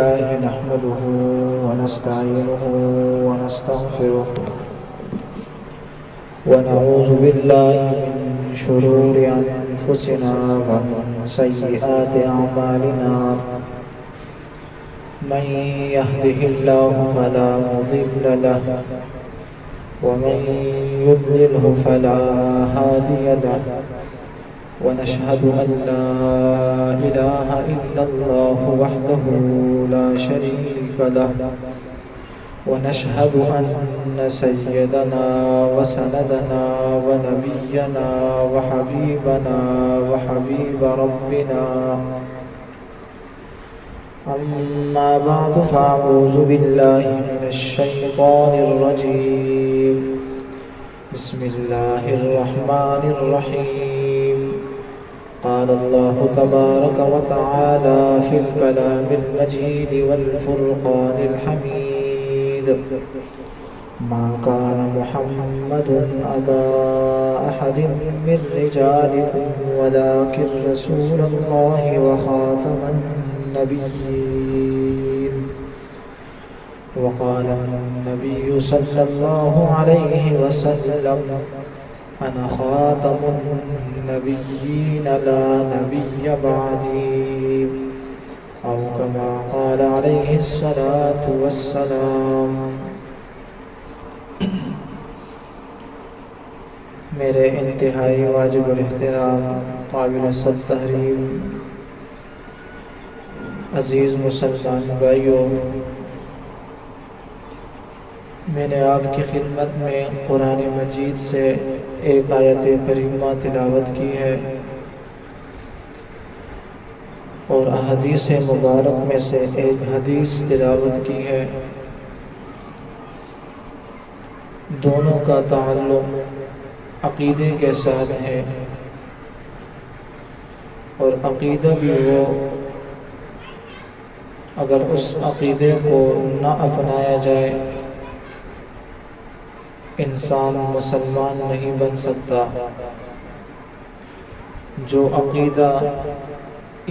لله نحمده ونستعينه ونستغفره ونعوذ بالله من شرور أنفسنا ومن سيئات أعمالنا من يهده الله فلا مضل له ومن يضلله فلا هادي له ونشهد أن لا إله إلا الله وحده لا شريك له ونشهد أن سيدنا وسندنا ونبينا وحبيبنا وحبيب ربنا أما بعد فأعوذ بالله من الشيطان الرجيم بسم الله الرحمن الرحيم قال الله تبارك وتعالى في الكلام المجيد والفرقان الحميد ما كان محمد أبا أحد من رجالكم ولكن رسول الله وخاتم النبيين وقال النبي صلى الله عليه وسلم أنا خاتم النبيين لا نبي بعدي أو كما قال عليه الصلاة والسلام میرے انتہائی واجب الاحترام قابل صد تحریم عزیز مسلمان بھائیوں، میں نے آپ کی خدمت میں قرآن مجید سے ایک آیت کریمہ تلاوت کی ہے اور احادیث مبارک میں سے ایک حدیث تلاوت کی ہے۔ دونوں کا تعلق عقیدے کے ساتھ ہے، اور عقیدہ بھی وہ اگر اس عقیدے کو نہ اپنایا جائے انسان مسلمان نہیں بن سکتا۔ جو عقیدہ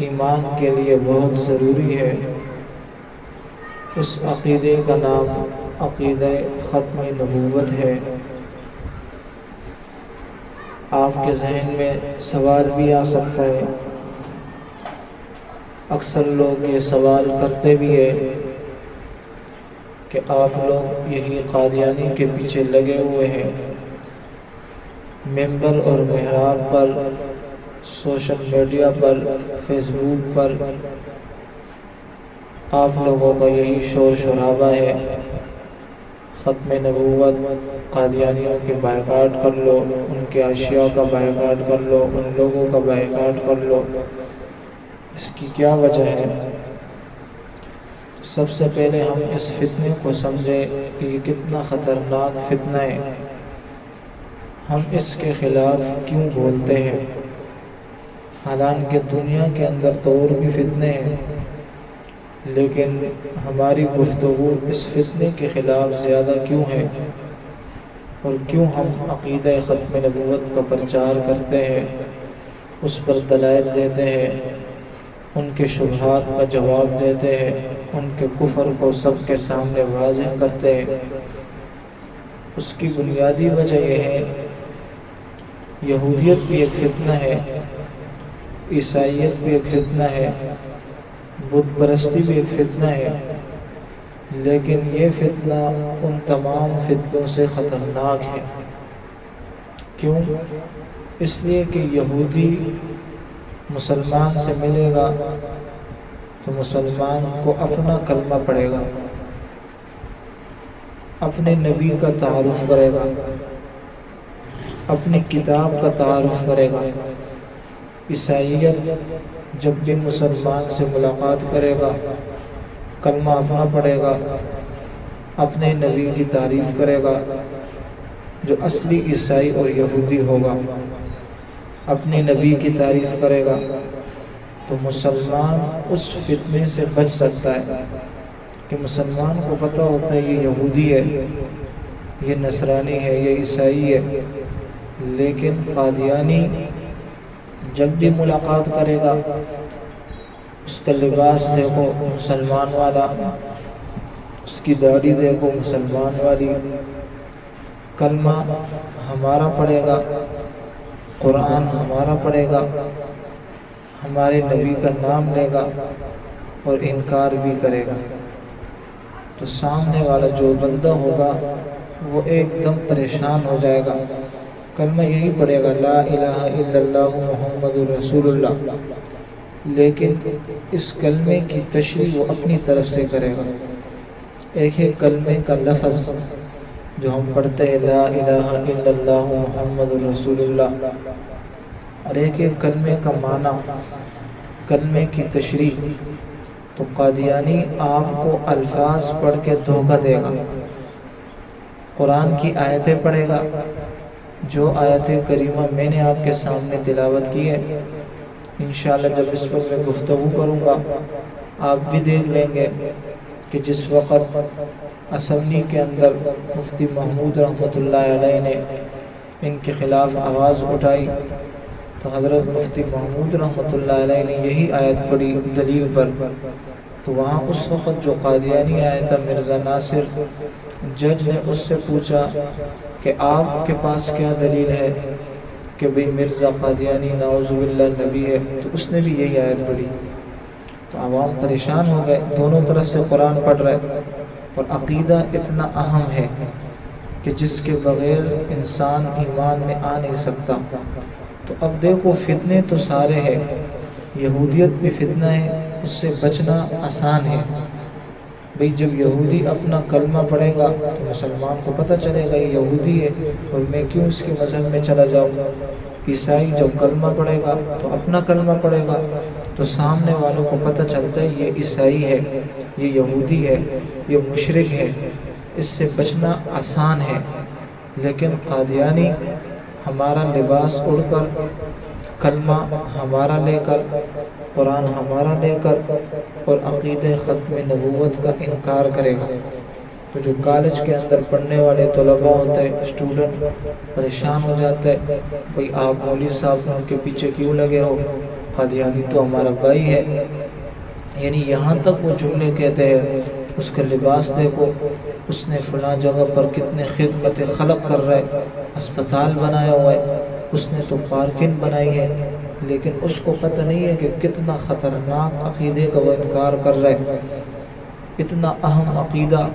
ایمان کے لیے بہت ضروری ہے، اس عقیدے کا نام عقیدہ ختم نبوت ہے۔ آپ کے ذہن میں سوال بھی آ سکتا ہے، اکثر لوگ یہ سوال کرتے بھی ہیں کہ آپ لوگ یہی قادیانی کے پیچھے لگے ہوئے ہیں، ممبر اور محراب پر، سوشل میڈیا پر، فیس بک پر آپ لوگوں کا یہی شور شرابہ ہے، ختم نبوت، قادیانیوں کے بائیکاٹ کر لو، ان کے اشیاء کا بائیکاٹ کر لو، ان لوگوں کا بائیکاٹ کر لو۔ اس کی کیا وجہ ہے؟ سب سے پہلے ہم اس فتنے کو سمجھیں کہ یہ کتنا خطرناک فتنہ ہے، ہم اس کے خلاف کیوں بولتے ہیں؟ حالانکہ دنیا کے اندر تو اور بھی فتنے ہیں، لیکن ہماری گفتگو اس فتنے کے خلاف زیادہ کیوں ہے؟ اور کیوں ہم عقیدہ ختم نبوت کا پرچار کرتے ہیں، اس پر دلائل دیتے ہیں، ان کے شبہات کا جواب دیتے ہیں، ان کے کفر کو سب کے سامنے واضح کرتے ہیں؟ اس کی بنیادی وجہ یہ ہے، یہودیت بھی ایک فتنہ ہے، عیسائیت بھی ایک فتنہ ہے، بت پرستی بھی ایک فتنہ ہے، لیکن یہ فتنہ ان تمام فتنوں سے خطرناک ہے۔ کیوں؟ اس لیے کہ یہودی مسلمان سے ملے گا تو مسلمان کو اپنا کلمہ پڑھے گا، اپنے نبی کا تعارف کرے گا، اپنی کتاب کا تعارف کرے گا۔ عیسائیت جب بھی مسلمان سے ملاقات کرے گا، کلمہ اپنا پڑھے گا، اپنے نبی کی تعریف کرے گا، جو اصلی عیسائی اور یہودی ہوگا اپنے نبی کی تعریف کرے گا، تو مسلمان اس فتنے سے بچ سکتا ہے کہ مسلمان کو پتہ ہوتا ہے یہ یہودی ہے، یہ نصرانی ہے، یہ عیسائی ہے، لیکن قادیانی جب بھی ملاقات کرے گا اس کا لباس دیکھو مسلمان والا، اس کی داڑھی دیکھو مسلمان والی، کلمہ ہمارا پڑھے گا، قرآن ہمارا پڑھے گا، ہمارے نبی کا نام لے گا اور انکار بھی کرے گا، تو سامنے والا جو بندہ ہوگا وہ ایک دم پریشان ہو جائے گا۔ کلمہ یہی پڑھے گا لا الہ الا اللہ محمد رسول اللہ، لیکن اس کلمے کی تشریح وہ اپنی طرف سے کرے گا۔ ایک ہے کلمے کا لفظ جو ہم پڑھتے ہیں لا الہ الا اللہ محمد رسول اللہ، اور ایک ہے کلمے کا معنی، کلمے کی تشریح۔ تو قادیانی آپ کو الفاظ پڑھ کے دھوکہ دے گا، قرآن کی آیتیں پڑھے گا، جو آیت کریمہ میں نے آپ کے سامنے تلاوت کی ہے، انشاءاللہ جب اس پر میں گفتگو کروں گا آپ بھی دیکھ لیں گے کہ جس وقت اسمبلی کے اندر مفتی محمود رحمۃ اللہ علیہ نے ان کے خلاف آواز اٹھائی تو حضرت مفتی محمود رحمۃ اللہ علیہ نے یہی آیت پڑھی دلیل پر، تو وہاں اس وقت جو قادیانی آیا تھا مرزا ناصر، جج نے اس سے پوچھا کہ آپ کے پاس کیا دلیل ہے کہ بھئی مرزا قادیانی نعوذ باللہ نبی ہے، تو اس نے بھی یہی آیت پڑھی۔ تو عوام پریشان ہو گئے، دونوں طرف سے قرآن پڑھ رہے، اور عقیدہ اتنا اہم ہے کہ جس کے بغیر انسان ایمان میں آ نہیں سکتا۔ تو اب دیکھو فتنے تو سارے ہیں، یہودیت بھی فتنہ ہے، اس سے بچنا آسان ہے۔ بھئی جب یہودی اپنا کلمہ پڑھے گا تو مسلمان کو پتہ چلے گا یہ یہودی ہے اور میں کیوں اس کے مذہب میں چلا جاؤں۔ عیسائی جب کلمہ پڑھے گا تو اپنا کلمہ پڑھے گا تو سامنے والوں کو پتہ چلتا ہے یہ عیسائی ہے، یہ یہودی ہے، یہ مشرک ہے، اس سے بچنا آسان ہے۔ لیکن قادیانی ہمارا لباس اڑ کر، کلمہ ہمارا لے کر، قرآن ہمارا لے کر اور عقیدہ ختم نبوت کا انکار کرے گا، تو جو کالج کے اندر پڑھنے والے طلباء ہوتے ہیں، اسٹوڈنٹ پریشان ہو جاتے ہیں، بھئی آپ مولوی صاحب ان کے پیچھے کیوں لگے ہو، قادیانی تو ہمارا بھائی ہے۔ یعنی یہاں تک وہ جملے کہتے ہیں، اس کا لباس دیکھو، اس نے فلاں جگہ پر کتنے خدمت خلق کر رہے، اسپتال بنایا ہوا ہے، اس نے تو پارکنگ بنائی ہے، لیکن اس کو پتہ نہیں ہے کہ کتنا خطرناک عقیدے کا وہ انکار کر رہے، اتنا اہم عقیدہ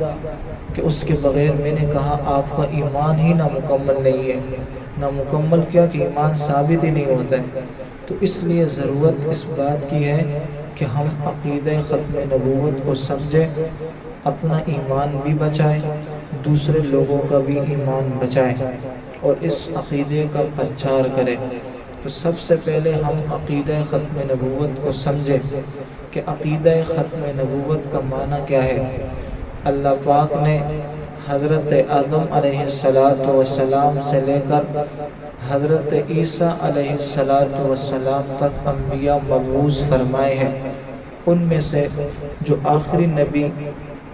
کہ اس کے بغیر میں نے کہا آپ کا ایمان ہی نامکمل نہیں ہے۔ نامکمل کیا کہ ایمان ثابت ہی نہیں ہوتا ہے۔ تو اس لیے ضرورت اس بات کی ہے کہ ہم عقیدہ ختم نبوت کو سمجھیں، اپنا ایمان بھی بچائیں، دوسرے لوگوں کا بھی ایمان بچائیں اور اس عقیدے کا پرچار کریں۔ تو سب سے پہلے ہم عقیدہ ختم نبوت کو سمجھیں کہ عقیدہ ختم نبوت کا معنی کیا ہے۔ اللہ پاک نے حضرت آدم علیہ السلام سے لے کر حضرت عیسیٰ علیہ السلام تک انبیاء مبعوث فرمائے ہیں، ان میں سے جو آخری نبی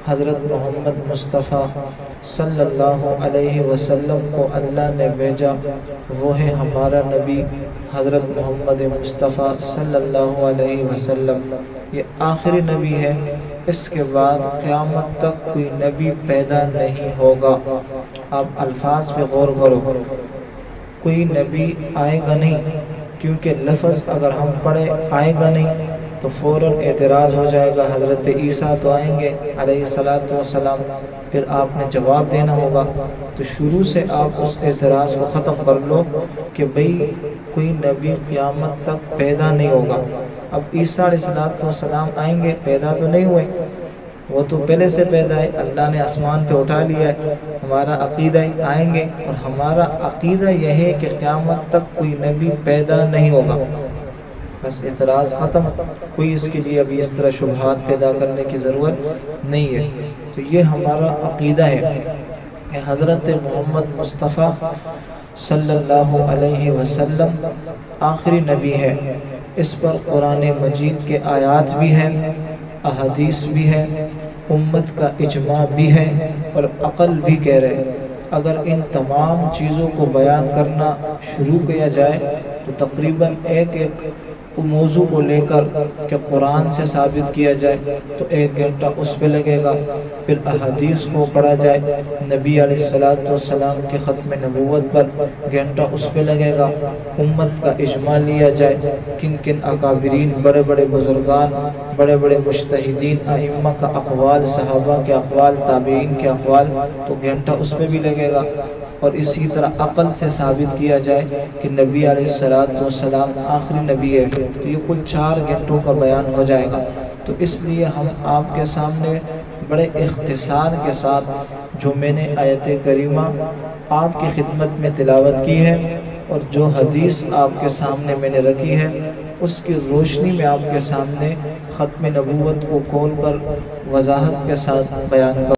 حضرت محمد مصطفیٰ صلی اللہ علیہ وسلم کو اللہ نے بھیجا، وہ ہے ہمارا نبی حضرت محمد مصطفیٰ صلی اللہ علیہ وسلم۔ یہ آخری نبی ہے، اس کے بعد قیامت تک کوئی نبی پیدا نہیں ہوگا۔ آپ الفاظ پہ غور کرو، کوئی نبی آئے گا نہیں، کیونکہ لفظ اگر ہم پڑھے آئے گا نہیں تو فوراً اعتراض ہو جائے گا، حضرت عیسیٰ تو آئیں گے علیہ السلام، پھر آپ نے جواب دینا ہوگا۔ تو شروع سے آپ اس اعتراض کو ختم کر لو کہ بھئی کوئی نبی قیامت تک پیدا نہیں ہوگا۔ اب عیسیٰ علیہ السلام آئیں گے، پیدا تو نہیں ہوئے، وہ تو پہلے سے پیدا ہے، اللہ نے آسمان پہ اٹھا لیا ہے۔ ہمارا عقیدہ آئیں گے، اور ہمارا عقیدہ یہ ہے کہ قیامت تک کوئی نبی پیدا نہیں ہوگا۔ بس اعتراض ختم، کوئی اس کے لیے ابھی اس طرح شبہات پیدا کرنے کی ضرورت نہیں ہے۔ تو یہ ہمارا عقیدہ ہے کہ حضرت محمد مصطفیٰ صلی اللہ علیہ وسلم آخری نبی ہے۔ اس پر قرآن مجید کے آیات بھی ہیں، احادیث بھی ہیں، امت کا اجماع بھی ہے اور عقل بھی کہہ رہے۔ اگر ان تمام چیزوں کو بیان کرنا شروع کیا جائے تو تقریباً ایک موضوع کو لے کر کہ قرآن سے ثابت کیا جائے تو 1 گھنٹہ اس پہ لگے گا، پھر احادیث کو پڑھا جائے، نبی علیہ السلام کے ختم نبوت پر گھنٹہ اس پہ لگے گا، امت کا اجماع لیا جائے، کن کن اکابرین، بڑے بڑے بزرگان، بڑے بڑے مجتہدین ائمہ کا اقوال، صحابہ کے اقوال، تابعین کے اقوال، تو گھنٹہ اس پہ بھی لگے گا۔ اور اسی طرح عقل سے ثابت کیا جائے کہ نبی علیہ السلام آخری نبی ہے، تو یہ کل 4 گھنٹوں کا بیان ہو جائے گا۔ تو اس لیے ہم آپ کے سامنے بڑے اختصار کے ساتھ جو میں نے آیت کریمہ آپ کی خدمت میں تلاوت کی ہے اور جو حدیث آپ کے سامنے میں نے رکھی ہے، اس کی روشنی میں آپ کے سامنے ختم نبوت کو کھول کر وضاحت کے ساتھ بیان کروں۔